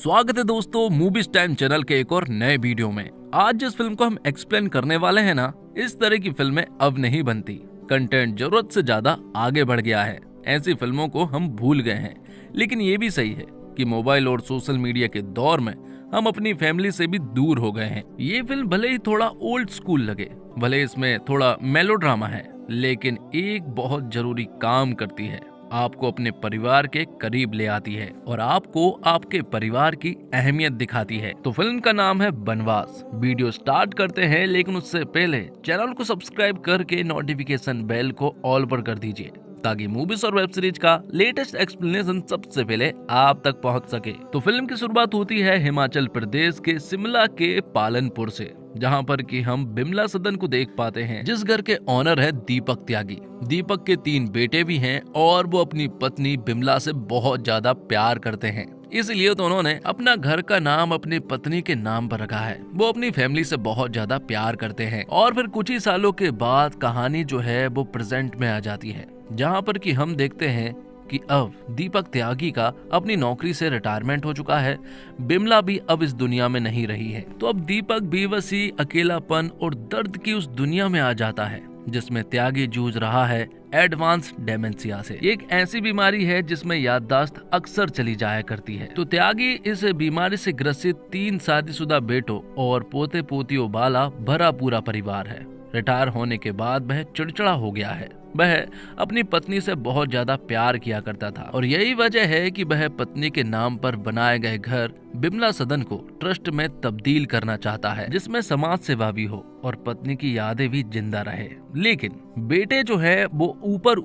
स्वागत है दोस्तों मूवीज टाइम चैनल के एक और नए वीडियो में। आज जिस फिल्म को हम एक्सप्लेन करने वाले हैं ना, इस तरह की फिल्में अब नहीं बनती। कंटेंट जरूरत से ज्यादा आगे बढ़ गया है, ऐसी फिल्मों को हम भूल गए हैं। लेकिन ये भी सही है कि मोबाइल और सोशल मीडिया के दौर में हम अपनी फैमिली से भी दूर हो गए हैं। ये फिल्म भले ही थोड़ा ओल्ड स्कूल लगे, भले इसमें थोड़ा मेलोड्रामा है, लेकिन एक बहुत जरूरी काम करती है, आपको अपने परिवार के करीब ले आती है और आपको आपके परिवार की अहमियत दिखाती है। तो फिल्म का नाम है बनवास। वीडियो स्टार्ट करते हैं, लेकिन उससे पहले चैनल को सब्सक्राइब करके नोटिफिकेशन बेल को ऑल पर कर दीजिए, ताकि मूवीज और वेब सीरीज का लेटेस्ट एक्सप्लेनेशन सबसे पहले आप तक पहुंच सके। तो फिल्म की शुरुआत होती है हिमाचल प्रदेश के शिमला के पालनपुर से, जहां पर कि हम बिमला सदन को देख पाते हैं, जिस घर के ऑनर है दीपक त्यागी। दीपक के 3 बेटे भी हैं और वो अपनी पत्नी बिमला से बहुत ज्यादा प्यार करते हैं, इसलिए तो उन्होंने अपना घर का नाम अपनी पत्नी के नाम पर रखा है। वो अपनी फैमिली से बहुत ज्यादा प्यार करते हैं। और फिर कुछ ही सालों के बाद कहानी जो है वो प्रेजेंट में आ जाती है, जहाँ पर कि हम देखते हैं कि अब दीपक त्यागी का अपनी नौकरी से रिटायरमेंट हो चुका है। बिमला भी अब इस दुनिया में नहीं रही है। तो अब दीपक बेबसी, अकेलापन और दर्द की उस दुनिया में आ जाता है जिसमें त्यागी जूझ रहा है एडवांस डेमेंशिया से। एक ऐसी बीमारी है जिसमें याददाश्त अक्सर चली जाया करती है। तो त्यागी इस बीमारी से ग्रसित 3 शादीशुदा बेटों और पोते पोतियों वाला भरा पूरा परिवार है। रिटायर होने के बाद वह चिड़चिड़ा हो गया है। वह अपनी पत्नी से बहुत ज्यादा प्यार किया करता था और यही वजह है कि वह पत्नी के नाम पर बनाए गए घर बिमला सदन को ट्रस्ट में तब्दील करना चाहता है, जिसमें समाज सेवा भी हो और पत्नी की यादें भी जिंदा रहे। लेकिन बेटे जो है वो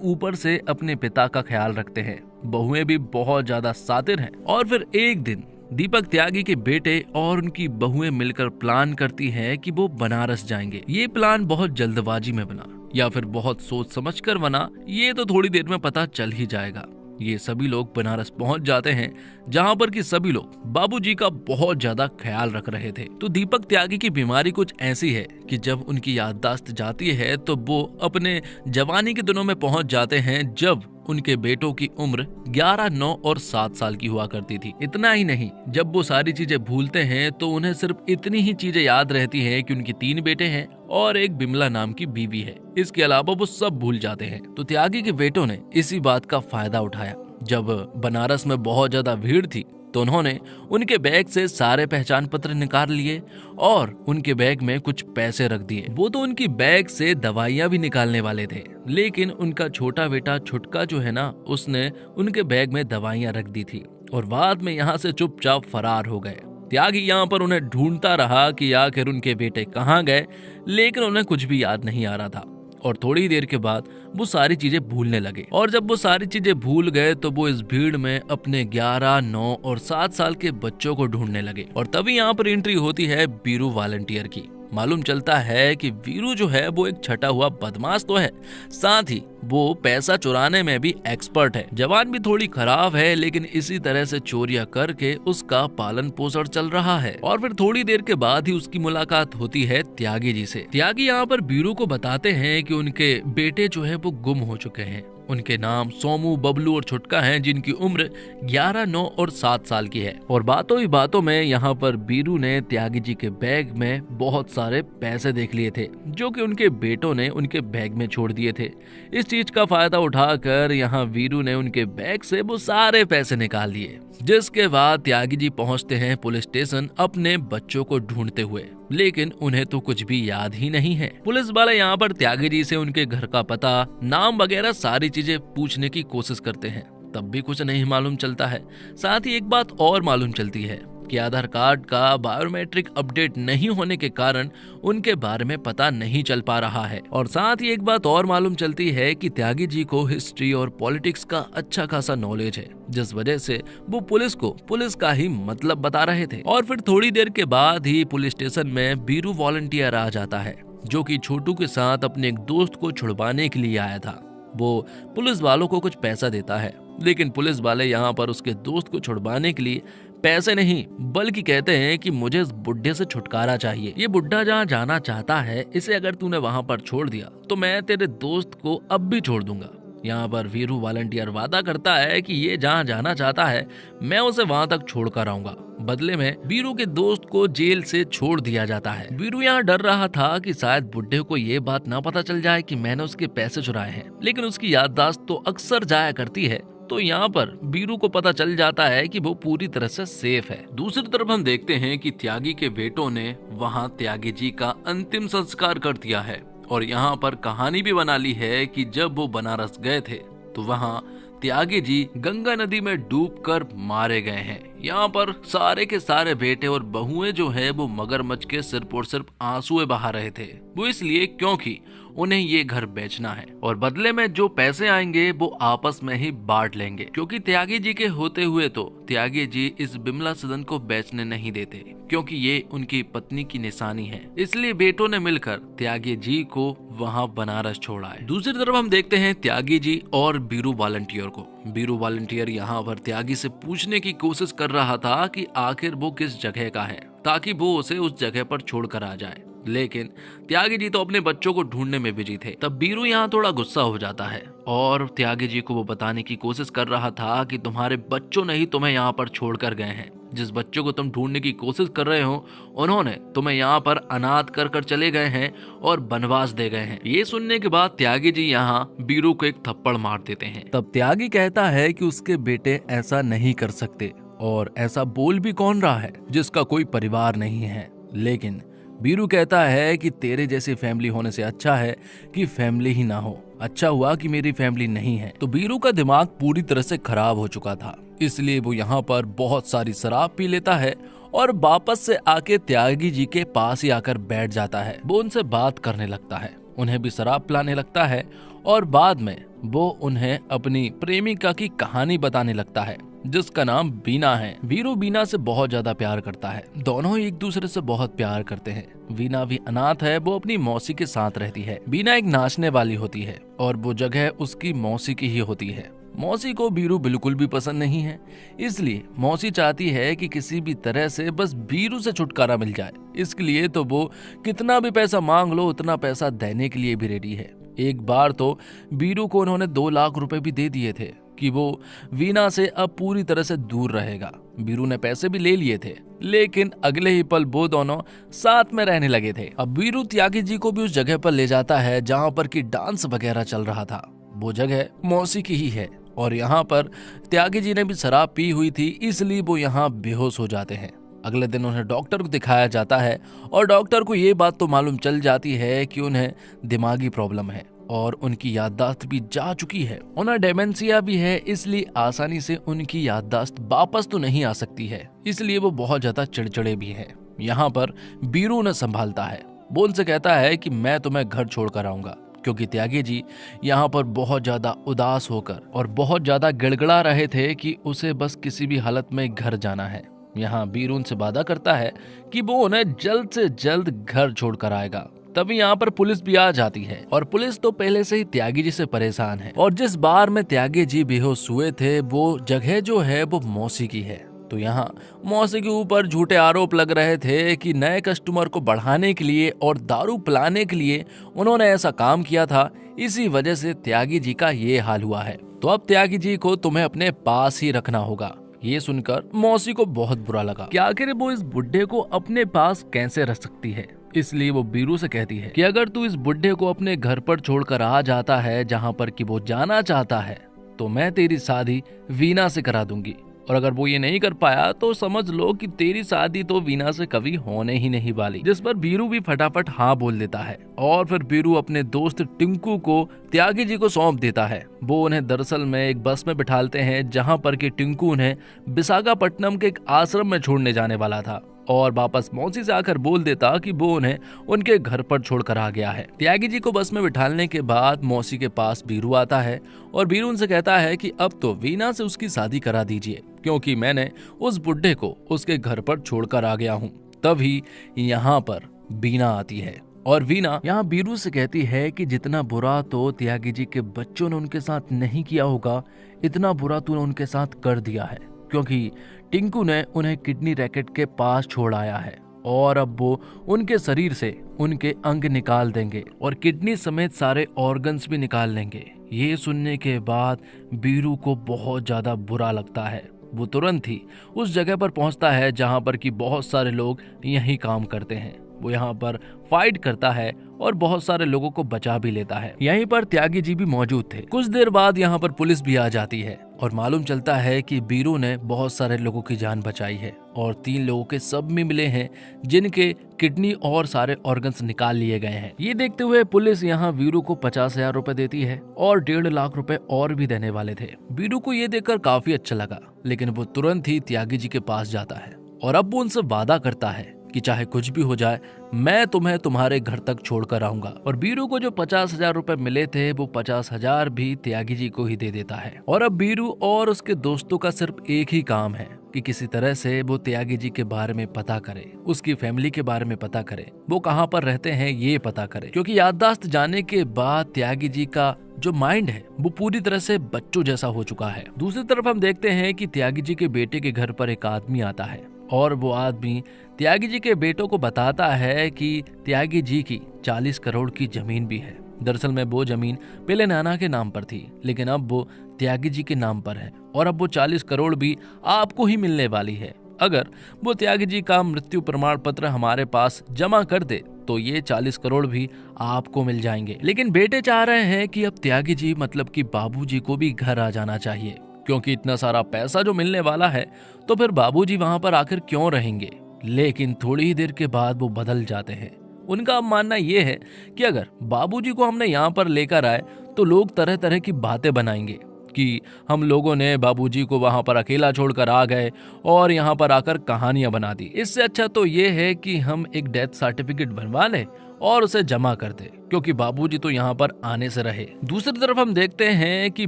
ऊपर से अपने पिता का ख्याल रखते हैं, बहुएं भी बहुत ज्यादा शातिर हैं। और फिर एक दिन दीपक त्यागी के बेटे और उनकी बहुएं मिलकर प्लान करती हैं कि वो बनारस जाएंगे। ये प्लान बहुत जल्दबाजी में बना या फिर बहुत सोच समझकर बना, ये तो थोड़ी देर में पता चल ही जाएगा। ये सभी लोग बनारस पहुंच जाते हैं, जहां पर कि सभी लोग बाबूजी का बहुत ज्यादा ख्याल रख रहे थे। तो दीपक त्यागी की बीमारी कुछ ऐसी है कि जब उनकी याददाश्त जाती है तो वो अपने जवानी के दिनों में पहुंच जाते हैं, जब उनके बेटों की उम्र 11, 9 और 7 साल की हुआ करती थी। इतना ही नहीं, जब वो सारी चीजें भूलते हैं तो उन्हें सिर्फ इतनी ही चीजें याद रहती हैं कि उनके 3 बेटे हैं और एक बिमला नाम की बीवी है। इसके अलावा वो सब भूल जाते हैं। तो त्यागी के बेटों ने इसी बात का फायदा उठाया। जब बनारस में बहुत ज्यादा भीड़ थी तो उन्होंने उनके बैग से सारे पहचान पत्र निकाल लिए और उनके बैग में कुछ पैसे रख दिए। वो तो उनकी बैग से दवाइयां भी निकालने वाले थे, लेकिन उनका छोटा बेटा छुटका जो है ना, उसने उनके बैग में दवाइयां रख दी थी और बाद में यहाँ से चुपचाप फरार हो गए। त्यागी यहाँ पर उन्हें ढूंढता रहा कि आखिर उनके बेटे कहाँ गए, लेकिन उन्हें कुछ भी याद नहीं आ रहा था। और थोड़ी देर के बाद वो सारी चीजें भूलने लगे। और जब वो सारी चीजें भूल गए तो वो इस भीड़ में अपने 11, 9 और 7 साल के बच्चों को ढूंढने लगे। और तभी यहाँ पर एंट्री होती है वीरू वॉलंटियर की। मालूम चलता है कि वीरू जो है वो एक छटा हुआ बदमाश तो है, साथ ही वो पैसा चुराने में भी एक्सपर्ट है। जवान भी थोड़ी खराब है, लेकिन इसी तरह से चोरियां करके उसका पालन पोषण चल रहा है। और फिर थोड़ी देर के बाद ही उसकी मुलाकात होती है त्यागी जी से। त्यागी यहाँ पर वीरू को बताते हैं कि उनके बेटे जो है वो गुम हो चुके हैं। उनके नाम सोमू, बबलू और छुटका हैं, जिनकी उम्र 11, 9 और 7 साल की है। और बातों ही बातों में यहाँ पर वीरू ने त्यागी जी के बैग में बहुत सारे पैसे देख लिए थे, जो कि उनके बेटों ने उनके बैग में छोड़ दिए थे। इस चीज का फायदा उठाकर यहाँ वीरू ने उनके बैग से वो सारे पैसे निकाल लिए, जिसके बाद त्यागी जी पहुंचते हैं पुलिस स्टेशन अपने बच्चों को ढूंढते हुए, लेकिन उन्हें तो कुछ भी याद ही नहीं है। पुलिस वाले यहाँ पर त्यागी जी से उनके घर का पता, नाम वगैरह सारी चीजें पूछने की कोशिश करते हैं, तब भी कुछ नहीं मालूम चलता है। साथ ही एक बात और मालूम चलती है कि आधार कार्ड का बायोमेट्रिक अपडेट नहीं होने के कारण उनके बारे में पता नहीं चल पा रहा है। और साथ ही एक बात और मालूम चलती है कि त्यागी जी को हिस्ट्री और पॉलिटिक्स का अच्छा खासा नॉलेज है, जिस वजह से वो पुलिस को पुलिस का ही मतलब बता रहे थे। और फिर थोड़ी देर के बाद ही पुलिस स्टेशन में वीरू वॉलंटियर आ जाता है, जो कि छोटू के साथ अपने एक दोस्त को छुड़वाने के लिए आया था। वो पुलिस वालों को कुछ पैसा देता है, लेकिन पुलिस वाले यहाँ पर उसके दोस्त को छुड़वाने के लिए पैसे नहीं बल्कि कहते हैं कि मुझे इस बुड्ढे से छुटकारा चाहिए। ये बुड्ढा जहाँ जाना चाहता है, इसे अगर तूने वहाँ पर छोड़ दिया तो मैं तेरे दोस्त को अब भी छोड़ दूंगा। यहाँ पर वीरू वॉलंटियर वादा करता है कि ये जहाँ जाना चाहता है मैं उसे वहाँ तक छोड़ कर आऊंगा, बदले में बीरू के दोस्त को जेल से छोड़ दिया जाता है। बीरू यहाँ डर रहा था कि शायद बुड्ढे को ये बात ना पता चल जाए कि मैंने उसके पैसे चुराए हैं, लेकिन उसकी याददाश्त तो अक्सर जाया करती है। तो यहाँ पर बीरू को पता चल जाता है कि वो पूरी तरह से सेफ है। दूसरी तरफ हम देखते हैं कि त्यागी के बेटों ने वहाँ त्यागी जी का अंतिम संस्कार कर दिया है और यहाँ पर कहानी भी बना ली है कि जब वो बनारस गए थे तो वहाँ त्यागी जी गंगा नदी में डूबकर मारे गए हैं। यहाँ पर सारे के सारे बेटे और बहुएं जो है वो मगरमच्छ के सिर्फ और सिर्फ आंसुएं बहा रहे थे। वो इसलिए क्योंकि उन्हें ये घर बेचना है और बदले में जो पैसे आएंगे वो आपस में ही बांट लेंगे, क्योंकि त्यागी जी के होते हुए तो त्यागी जी इस बिमला सदन को बेचने नहीं देते, क्योंकि ये उनकी पत्नी की निशानी है। इसलिए बेटों ने मिलकर त्यागी जी को वहाँ बनारस छोड़ा है। दूसरी तरफ हम देखते हैं त्यागी जी और बीरू वॉलंटियर को। बीरू वॉलंटियर यहाँ पर त्यागी से पूछने की कोशिश कर रहा था कि आखिर वो किस जगह का है, ताकि वो उसे उस जगह पर छोड़कर आ जाए, लेकिन त्यागी जी तो अपने बच्चों को ढूंढने में बिजी थे। तब बीरू यहाँ थोड़ा गुस्सा हो जाता है और त्यागी जी को वो बताने की कोशिश कर रहा था कि तुम्हारे बच्चों ने ही तुम्हें यहाँ पर छोड़कर गए हैं। जिस बच्चों को तुम ढूंढने की कोशिश कर रहे हो उन्होंने तुम्हें यहाँ पर अनाथ कर चले गए हैं और बनवास दे गए हैं। ये सुनने के बाद त्यागी जी यहाँ बीरू को एक थप्पड़ मार देते हैं। तब त्यागी कहता है कि उसके बेटे ऐसा नहीं कर सकते, और ऐसा बोल भी कौन रहा है जिसका कोई परिवार नहीं है। लेकिन बीरू कहता है कि तेरे जैसी फैमिली होने से अच्छा है कि फैमिली ही ना हो। अच्छा हुआ कि मेरी फैमिली नहीं है। तो बीरू का दिमाग पूरी तरह से खराब हो चुका था, इसलिए वो यहाँ पर बहुत सारी शराब पी लेता है और वापस से आके त्यागी जी के पास ही आकर बैठ जाता है। वो उनसे बात करने लगता है, उन्हें भी शराब पिलाने लगता है और बाद में वो उन्हें अपनी प्रेमिका की कहानी बताने लगता है जिसका नाम बीना है। बीरू बीना से बहुत ज्यादा प्यार करता है, दोनों एक दूसरे से बहुत प्यार करते हैं। बीना भी अनाथ है, वो अपनी मौसी के साथ रहती है। बीना एक नाचने वाली होती है और वो जगह उसकी मौसी की ही होती है। मौसी को बीरू बिल्कुल भी पसंद नहीं है, इसलिए मौसी चाहती है कि किसी भी तरह से बस बीरू से छुटकारा मिल जाए। इसके लिए तो वो कितना भी पैसा मांग लो उतना पैसा देने के लिए भी रेडी है। एक बार तो बीरू को उन्होंने 2 लाख रुपए भी दे दिए थे कि वो वीना से अब पूरी तरह से दूर रहेगा। बीरू ने पैसे भी ले लिए थे, लेकिन अगले ही पल वो दोनों साथ में रहने लगे थे। अब बीरू त्यागी जी को भी उस जगह पर ले जाता है जहाँ पर कि डांस वगैरह चल रहा था। वो जगह मौसी की ही है और यहाँ पर त्यागी जी ने भी शराब पी हुई थी, इसलिए वो यहाँ बेहोश हो जाते हैं। अगले दिन उन्हें डॉक्टर को दिखाया जाता है और डॉक्टर को ये बात तो मालूम चल जाती है कि उन्हें दिमागी प्रॉब्लम है और उनकी याददाश्त भी जा चुकी है। उन्हें डेमेंशिया भी है, इसलिए आसानी से उनकी याददाश्त वापस तो नहीं आ सकती है। इसलिए वो बहुत ज्यादा चिड़चिड़े भी हैं। यहाँ पर बीरू उन्हें संभालता है, वो उनसे कहता है कि मैं तुम्हें घर छोड़कर आऊंगा, क्योंकि त्यागी जी यहाँ पर बहुत ज्यादा उदास होकर और बहुत ज्यादा गिड़गिड़ा रहे थे कि उसे बस किसी भी हालत में घर जाना है। यहाँ बीरू उनसे वादा करता है कि वो उन्हें जल्द से जल्द घर छोड़कर आएगा। तभी यहाँ पर पुलिस भी आ जाती है और पुलिस तो पहले से ही त्यागी जी से परेशान है और जिस बार में त्यागी जी बेहोश हुए थे वो जगह जो है वो मौसी की है। तो यहाँ मौसी के ऊपर झूठे आरोप लग रहे थे कि नए कस्टमर को बढ़ाने के लिए और दारू पिलाने के लिए उन्होंने ऐसा काम किया था, इसी वजह से त्यागी जी का ये हाल हुआ है। तो अब त्यागी जी को तुम्हें अपने पास ही रखना होगा। ये सुनकर मौसी को बहुत बुरा लगा कि आखिर वो इस बुड्ढे को अपने पास कैसे रख सकती है। इसलिए वो बीरू से कहती है कि अगर तू इस बुड्ढे को अपने घर पर छोड़कर आ जाता है जहाँ पर कि वो जाना चाहता है, तो मैं तेरी शादी वीना से करा दूंगी, और अगर वो ये नहीं कर पाया तो समझ लो कि तेरी शादी तो वीना से कभी होने ही नहीं वाली। जिस पर बीरू भी फटाफट हाँ बोल देता है और फिर बीरू अपने दोस्त टिंकू को त्यागी जी को सौंप देता है। वो उन्हें दरअसल में एक बस में बिठालते हैं जहाँ पर कि टिंकू उन्हें विशाखापट्टनम के एक आश्रम में छोड़ने जाने वाला था और वापस मौसी से आकर बोल देता कि वो उन्हें उनके घर पर छोड़कर आ गया है। त्यागी जी को बस में बिठाने के बाद मौसी के पास बीरू आता है और बीरू उनसे कहता है कि अब तो वीना से उसकी शादी करा दीजिए, क्योंकि मैंने उस बुड्ढे को उसके घर पर छोड़कर आ गया हूँ। तभी यहाँ पर बीना आती है और वीना यहाँ बीरू से कहती है कि जितना बुरा तो त्यागी जी के बच्चों ने उनके साथ नहीं किया होगा, इतना बुरा तूने उनके साथ कर दिया है, क्योंकि टिंकू ने उन्हें किडनी रैकेट के पास छोड़ आया है और अब वो उनके शरीर से उनके अंग निकाल देंगे और किडनी समेत सारे ऑर्गन्स भी निकाल लेंगे। ये सुनने के बाद बीरू को बहुत ज्यादा बुरा लगता है वो तुरंत ही उस जगह पर पहुंचता है जहां पर कि बहुत सारे लोग यही काम करते हैं। वो यहाँ पर फाइट करता है और बहुत सारे लोगों को बचा भी लेता है। यहीं पर त्यागी जी भी मौजूद थे। कुछ देर बाद यहाँ पर पुलिस भी आ जाती है और मालूम चलता है कि बीरू ने बहुत सारे लोगों की जान बचाई है और 3 लोगों के सब में मिले हैं जिनके किडनी और सारे ऑर्गन्स निकाल लिए गए हैं। ये देखते हुए पुलिस यहाँ वीरू को 50,000 रुपए देती है और 1.5 लाख रुपए और भी देने वाले थे। बीरू को ये देखकर काफी अच्छा लगा, लेकिन वो तुरंत ही त्यागी जी के पास जाता है और अब वो उनसे वादा करता है कि चाहे कुछ भी हो जाए मैं तुम्हें तुम्हारे घर तक छोड़कर आऊंगा। और बीरू को जो 50,000 रुपए मिले थे वो 50,000 भी त्यागी जी को ही दे देता है। और अब बीरू और उसके दोस्तों का सिर्फ एक ही काम है कि किसी तरह से वो त्यागी जी के बारे में पता करे, उसकी फैमिली के बारे में पता करे, वो कहाँ पर रहते हैं ये पता करे। क्योंकि याददाश्त जाने के बाद त्यागी जी का जो माइंड है वो पूरी तरह से बच्चों जैसा हो चुका है। दूसरी तरफ हम देखते हैं कि त्यागी जी के बेटे के घर पर एक आदमी आता है और वो आदमी त्यागी जी के बेटों को बताता है कि त्यागी जी की 40 करोड़ की जमीन भी है। दरअसल में वो जमीन पहले नाना के नाम पर थी, लेकिन अब वो त्यागी जी के नाम पर है और अब वो 40 करोड़ भी आपको ही मिलने वाली है। अगर वो त्यागी जी का मृत्यु प्रमाण पत्र हमारे पास जमा कर दे तो ये 40 करोड़ भी आपको मिल जाएंगे। लेकिन बेटे चाह रहे हैं कि अब त्यागी जी मतलब कि बाबूजी को भी घर आ जाना चाहिए, क्योंकि इतना सारा पैसा जो मिलने वाला है तो फिर बाबूजी वहां पर आखिर क्यों रहेंगे। लेकिन थोड़ी ही देर के बाद वो बदल जाते हैं। उनका अब मानना ये है कि अगर बाबूजी को हमने यहाँ पर लेकर आए तो लोग तरह तरह की बातें बनाएंगे कि हम लोगों ने बाबूजी को वहां पर अकेला छोड़कर आ गए और यहाँ पर आकर कहानियां बना दी। इससे अच्छा तो ये है कि हम एक डेथ सर्टिफिकेट बनवा लें और उसे जमा कर दे, क्योंकि बाबूजी तो यहाँ पर आने से रहे। दूसरी तरफ हम देखते हैं कि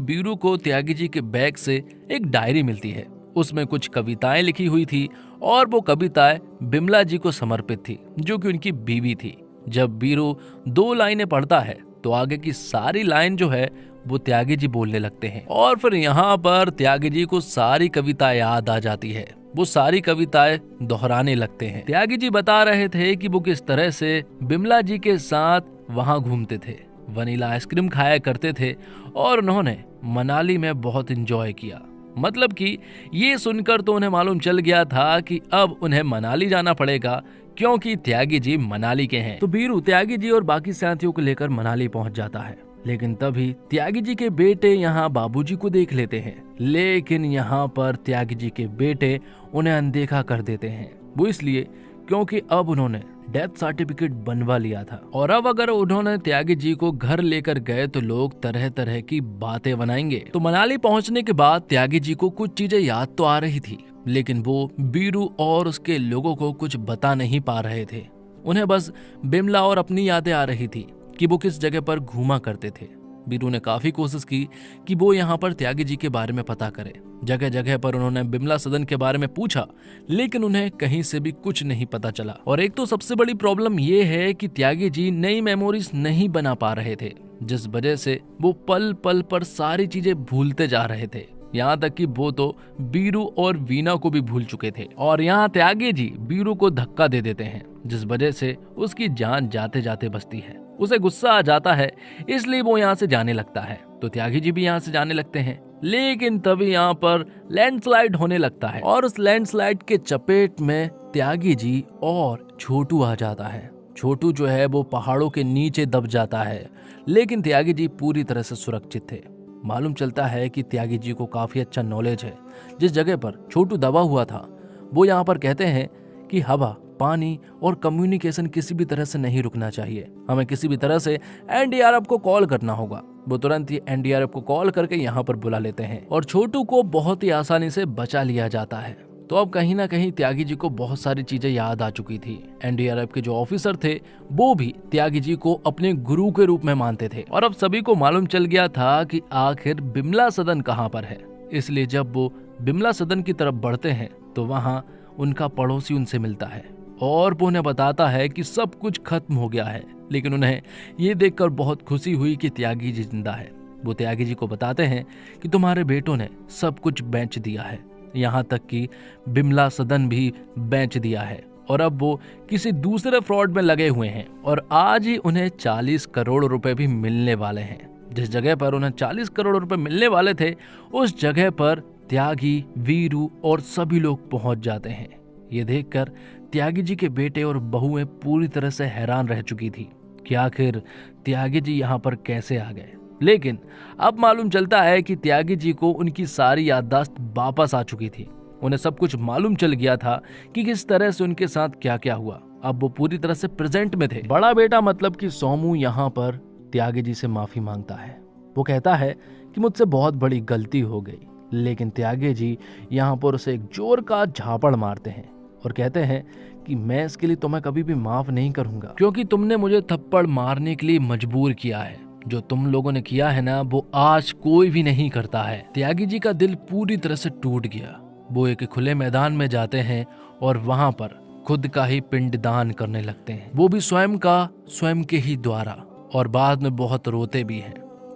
बीरू को त्यागी जी के बैग से एक डायरी मिलती है। उसमें कुछ कविताएं लिखी हुई थी और वो कविताएं बिमला जी को समर्पित थी, जो कि उनकी बीवी थी। जब बीरू 2 लाइनें पढ़ता है तो आगे की सारी लाइन जो है वो त्यागी जी बोलने लगते हैं और फिर यहाँ पर त्यागी जी को सारी कविताएं याद आ जाती है। वो सारी कविताएं दोहराने लगते हैं। त्यागी जी बता रहे थे कि वो किस तरह से बिमला जी के साथ वहां घूमते थे, वनीला आइसक्रीम खाया करते थे और उन्होंने मनाली में बहुत एंजॉय किया। मतलब कि ये सुनकर तो उन्हें मालूम चल गया था कि अब उन्हें मनाली जाना पड़ेगा, क्योंकि त्यागी जी मनाली के हैं। तो बीरू त्यागी जी और बाकी साथियों को लेकर मनाली पहुंच जाता है। लेकिन तभी त्यागी जी के बेटे यहाँ बाबूजी को देख लेते हैं, लेकिन यहाँ पर त्यागी जी के बेटे उन्हें अनदेखा कर देते हैं। वो इसलिए क्योंकि अब उन्होंने डेथ सर्टिफिकेट बनवा लिया था और अब अगर उन्होंने त्यागी जी को घर लेकर गए तो लोग तरह तरह की बातें बनाएंगे। तो मनाली पहुंचने के बाद त्यागी जी को कुछ चीजें याद तो आ रही थी, लेकिन वो बीरू और उसके लोगों को कुछ बता नहीं पा रहे थे। उन्हें बस बिमला और अपनी यादें आ रही थी कि वो किस जगह पर घूमा करते थे। बीरू ने काफी कोशिश की कि वो यहाँ पर त्यागी जी के बारे में पता करे। जगह जगह पर उन्होंने बिमला सदन के बारे में पूछा, लेकिन उन्हें कहीं से भी कुछ नहीं पता चला। और एक तो सबसे बड़ी प्रॉब्लम ये है कि त्यागी जी नई मेमोरीज नहीं बना पा रहे थे, जिस वजह से वो पल पल पर सारी चीजें भूलते जा रहे थे। यहाँ तक कि वो तो बीरू और वीना को भी भूल चुके थे। और यहाँ त्यागी जी बीरू को धक्का दे देते हैं, जिस वजह से उसकी जान जाते जाते बचती है। उसे गुस्सा आ जाता है, इसलिए वो यहाँ से जाने लगता है। तो त्यागी जी भी यहाँ से जाने लगते हैं, लेकिन तभी यहाँ पर लैंडस्लाइड होने लगता है और उस लैंडस्लाइड के चपेट में त्यागी जी और छोटू आ जाता है। छोटू जो है वो पहाड़ों के नीचे दब जाता है, लेकिन त्यागी जी पूरी तरह से सुरक्षित थे। मालूम चलता है कि त्यागी जी को काफी अच्छा नॉलेज है। जिस जगह पर छोटू दबा हुआ था वो यहाँ पर कहते हैं कि हवा, पानी और कम्युनिकेशन किसी भी तरह से नहीं रुकना चाहिए। हमें किसी भी तरह से एनडीआरएफ को कॉल करना होगा। वो तुरंत ही एनडीआरएफ को कॉल करके यहाँ पर बुला लेते हैं और छोटू को बहुत ही आसानी से बचा लिया जाता है। तो अब कहीं ना कहीं त्यागी जी को बहुत सारी चीजें याद आ चुकी थी। एनडीआरएफ के जो ऑफिसर थे वो भी त्यागी जी को अपने गुरु के रूप में मानते थे और अब सभी को मालूम चल गया था कि आखिर बिमला सदन कहाँ पर है। इसलिए जब वो बिमला सदन की तरफ बढ़ते हैं तो वहाँ उनका पड़ोसी उनसे मिलता है और वो उन्हें बताता है कि सब कुछ खत्म हो गया है। लेकिन उन्हें ये देखकर बहुत खुशी हुई कि त्यागी जी जिंदा है। वो त्यागी जी को बताते हैं कि तुम्हारे बेटों ने सब कुछ बेच दिया है, यहाँ तक कि बिमला सदन भी बेच दिया है और अब वो किसी दूसरे फ्रॉड में लगे हुए हैं और आज ही उन्हें 40 करोड़ रुपए भी मिलने वाले हैं। जिस जगह पर उन्हें 40 करोड़ रुपए मिलने वाले थे उस जगह पर त्यागी, वीरू और सभी लोग पहुंच जाते हैं। ये देखकर त्यागी जी के बेटे और बहुएं पूरी तरह से हैरान रह चुकी थी कि आखिर त्यागी जी यहाँ पर कैसे आ गए। लेकिन अब मालूम चलता है कि त्यागी जी को उनकी सारी याददाश्त वापस आ चुकी थी। उन्हें सब कुछ मालूम चल गया था कि किस तरह से उनके साथ क्या क्या हुआ। अब वो पूरी तरह से प्रेजेंट में थे। बड़ा बेटा मतलब कि सोमू यहाँ पर त्यागी जी से माफी मांगता है। वो कहता है कि मुझसे बहुत बड़ी गलती हो गई, लेकिन त्यागी जी यहाँ पर उसे एक जोर का झापड़ मारते हैं और कहते हैं कि मैं इसके लिए तुम्हें कभी भी माफ नहीं करूंगा, क्योंकि तुमने मुझे थप्पड़ मारने के लिए मजबूर किया है। जो तुम लोगों ने किया है ना, वो आज कोई भी नहीं करता है। त्यागी जी का दिल पूरी तरह से टूट गया। वो एक खुले मैदान में जाते हैं और वहां पर खुद का ही पिंडदान करने लगते हैं, वो भी स्वयं के ही द्वारा, और बाद में बहुत रोते भी हैं।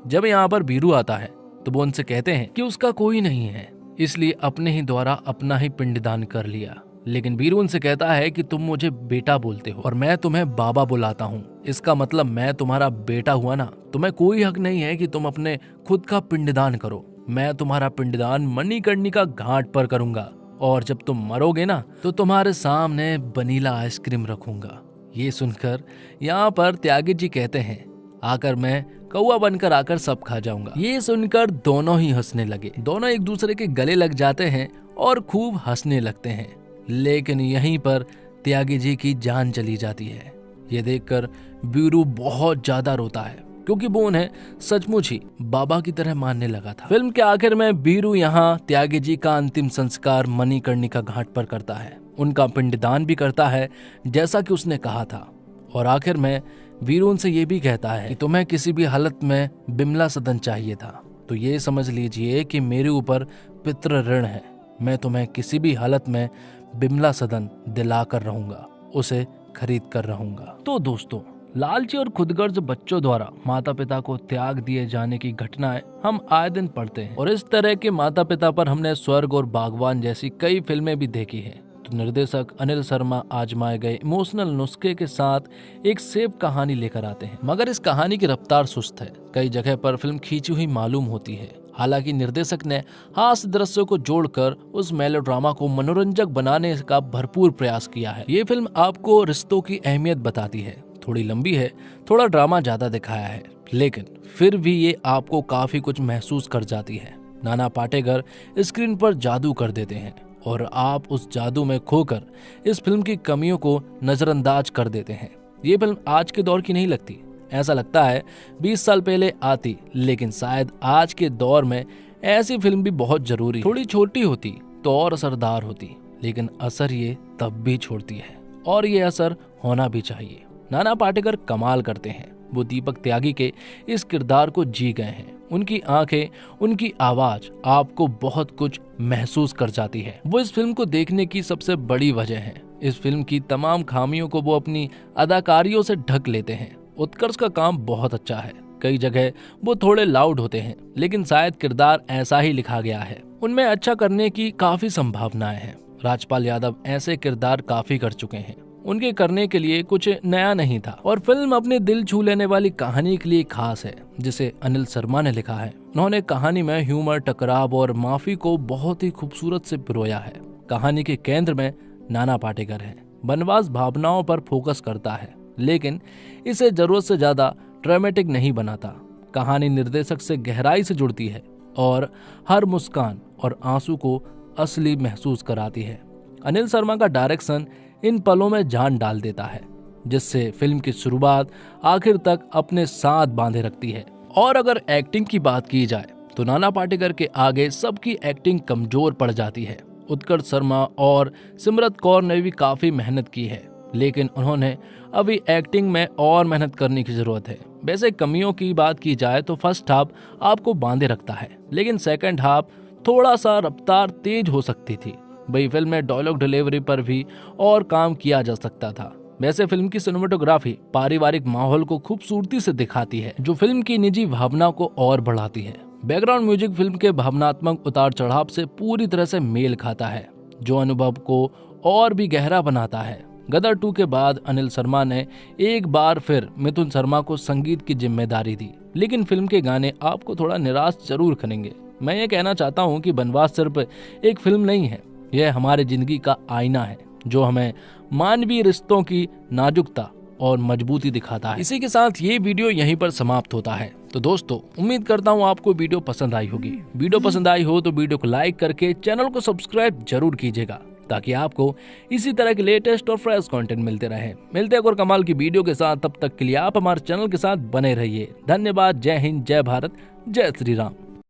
जब यहाँ पर वीरू आता है तो वो उनसे कहते हैं कि उसका कोई नहीं है, इसलिए अपने ही द्वारा अपना ही पिंडदान कर लिया। लेकिन वीरू उनसे कहता है कि तुम मुझे बेटा बोलते हो और मैं तुम्हें बाबा बुलाता हूँ, इसका मतलब मैं तुम्हारा बेटा हुआ ना। तुम्हें कोई हक नहीं है कि तुम अपने खुद का पिंडदान करो। मैं तुम्हारा पिंडदान मणिकर्णिका घाट पर करूंगा, और जब तुम मरोगे ना तो तुम्हारे सामने वनीला आइसक्रीम रखूंगा। ये सुनकर यहाँ पर त्यागी जी कहते हैं, आकर मैं कौवा बनकर आकर सब खा जाऊंगा। ये सुनकर दोनों ही हंसने लगे। दोनों एक दूसरे के गले लग जाते हैं और खूब हंसने लगते हैं। लेकिन यहीं पर त्यागी जी की जान चली जाती है। ये देखकर वीरू बहुत ज्यादा रोता है, क्योंकि वो उन्हें सचमुच ही बाबा की तरह मानने लगा था। फिल्म के आखिर में वीरू यहाँ त्यागी जी का अंतिम संस्कार मणिकर्णिका घाट पर करता है। उनका पिंडदान भी करता है जैसा कि उसने कहा था। और आखिर में वीरू उनसे ये भी कहता है कि तुम्हें किसी भी हालत में बिमला सदन चाहिए था, तो ये समझ लीजिए कि मेरे ऊपर पितृ ऋण है। मैं तुम्हें किसी भी हालत में बिमला सदन दिला कर रहूंगा, उसे खरीद कर रहूंगा। तो दोस्तों, लालची और खुदगर्ज बच्चों द्वारा माता पिता को त्याग दिए जाने की घटनाएं हम आए दिन पढ़ते हैं, और इस तरह के माता पिता पर हमने स्वर्ग और बागवान जैसी कई फिल्में भी देखी हैं। तो निर्देशक अनिल शर्मा आजमाए गए इमोशनल नुस्खे के साथ एक सेफ कहानी लेकर आते हैं, मगर इस कहानी की रफ्तार सुस्त है। कई जगह पर फिल्म खींची हुई मालूम होती है। हालांकि निर्देशक ने हास्य दृश्यों को जोड़कर उस मेलोड्रामा को मनोरंजक बनाने का भरपूर प्रयास किया है। ये फिल्म आपको रिश्तों की अहमियत बताती है। थोड़ी लंबी है, थोड़ा ड्रामा ज्यादा दिखाया है, लेकिन फिर भी ये आपको काफी कुछ महसूस कर जाती है। नाना पाटेकर स्क्रीन पर जादू कर देते हैं और आप उस जादू में खोकर इस फिल्म की कमियों को नजरअंदाज कर देते हैं। ये फिल्म आज के दौर की नहीं लगती। ऐसा लगता है 20 साल पहले आती, लेकिन शायद आज के दौर में ऐसी फिल्म भी बहुत जरूरी। थोड़ी छोटी होती तो और असरदार होती, लेकिन असर ये तब भी छोड़ती है, और ये असर होना भी चाहिए। नाना पाटेकर कमाल करते हैं। वो दीपक त्यागी के इस किरदार को जी गए हैं। उनकी आंखें, उनकी आवाज आपको बहुत कुछ महसूस कर जाती है। वो इस फिल्म को देखने की सबसे बड़ी वजह है। इस फिल्म की तमाम खामियों को वो अपनी अदाकारियों से ढक लेते हैं। उत्कर्ष का काम बहुत अच्छा है। कई जगह वो थोड़े लाउड होते हैं, लेकिन शायद किरदार ऐसा ही लिखा गया है। उनमें अच्छा करने की काफी संभावनाएं हैं। राजपाल यादव ऐसे किरदार काफी कर चुके हैं, उनके करने के लिए कुछ नया नहीं था। और फिल्म अपने दिल छू लेने वाली कहानी के लिए खास है, जिसे अनिल शर्मा ने लिखा है। उन्होंने कहानी में ह्यूमर, टकराव और माफी को बहुत ही खूबसूरत से पिरोया है। कहानी के केंद्र में नाना पाटेकर है। बनवास भावनाओं पर फोकस करता है, लेकिन इसे जरूरत से ज्यादा ड्रामेटिक नहीं बनाता। कहानी निर्देशक से गहराई से जुड़ती है और हर मुस्कान और आंसू को असली महसूस कराती है। अनिल शर्मा का डायरेक्शन इन पलों में जान डाल देता है, जिससे फिल्म की शुरुआत आखिर तक अपने साथ बांधे रखती है। और अगर एक्टिंग की बात की जाए तो नाना पाटेकर के आगे सबकी एक्टिंग कमजोर पड़ जाती है। उत्कर्ष शर्मा और सिमरत कौर ने भी काफी मेहनत की है, लेकिन उन्होंने अभी एक्टिंग में और मेहनत करने की जरूरत है। वैसे कमियों की बात की जाए तो फर्स्ट हाफ आपको बांधे रखता है, लेकिन सेकंड हाफ थोड़ा सा रफ्तार तेज हो सकती थी। वही फिल्म में डायलॉग डिलीवरी पर भी और काम किया जा सकता था। वैसे फिल्म की सिनेमेटोग्राफी पारिवारिक माहौल को खूबसूरती से दिखाती है, जो फिल्म की निजी भावना को और बढ़ाती है। बैकग्राउंड म्यूजिक फिल्म के भावनात्मक उतार चढ़ाव से पूरी तरह से मेल खाता है, जो अनुभव को और भी गहरा बनाता है। गदर 2 के बाद अनिल शर्मा ने एक बार फिर मिथुन शर्मा को संगीत की जिम्मेदारी दी, लेकिन फिल्म के गाने आपको थोड़ा निराश जरूर करेंगे। मैं ये कहना चाहता हूँ कि बनवास सिर्फ एक फिल्म नहीं है, यह हमारे जिंदगी का आईना है जो हमें मानवीय रिश्तों की नाजुकता और मजबूती दिखाता है। इसी के साथ ये वीडियो यहीं पर समाप्त होता है। तो दोस्तों, उम्मीद करता हूँ आपको वीडियो पसंद आई होगी। वीडियो पसंद आई हो तो वीडियो को लाइक करके चैनल को सब्सक्राइब जरूर कीजिएगा, ताकि आपको इसी तरह के लेटेस्ट और फ्रेश कंटेंट मिलते रहे। मिलते हैं एक और कमाल की वीडियो के साथ, तब तक के लिए आप हमारे चैनल के साथ बने रहिए। धन्यवाद। जय हिंद, जय भारत, जय श्री राम।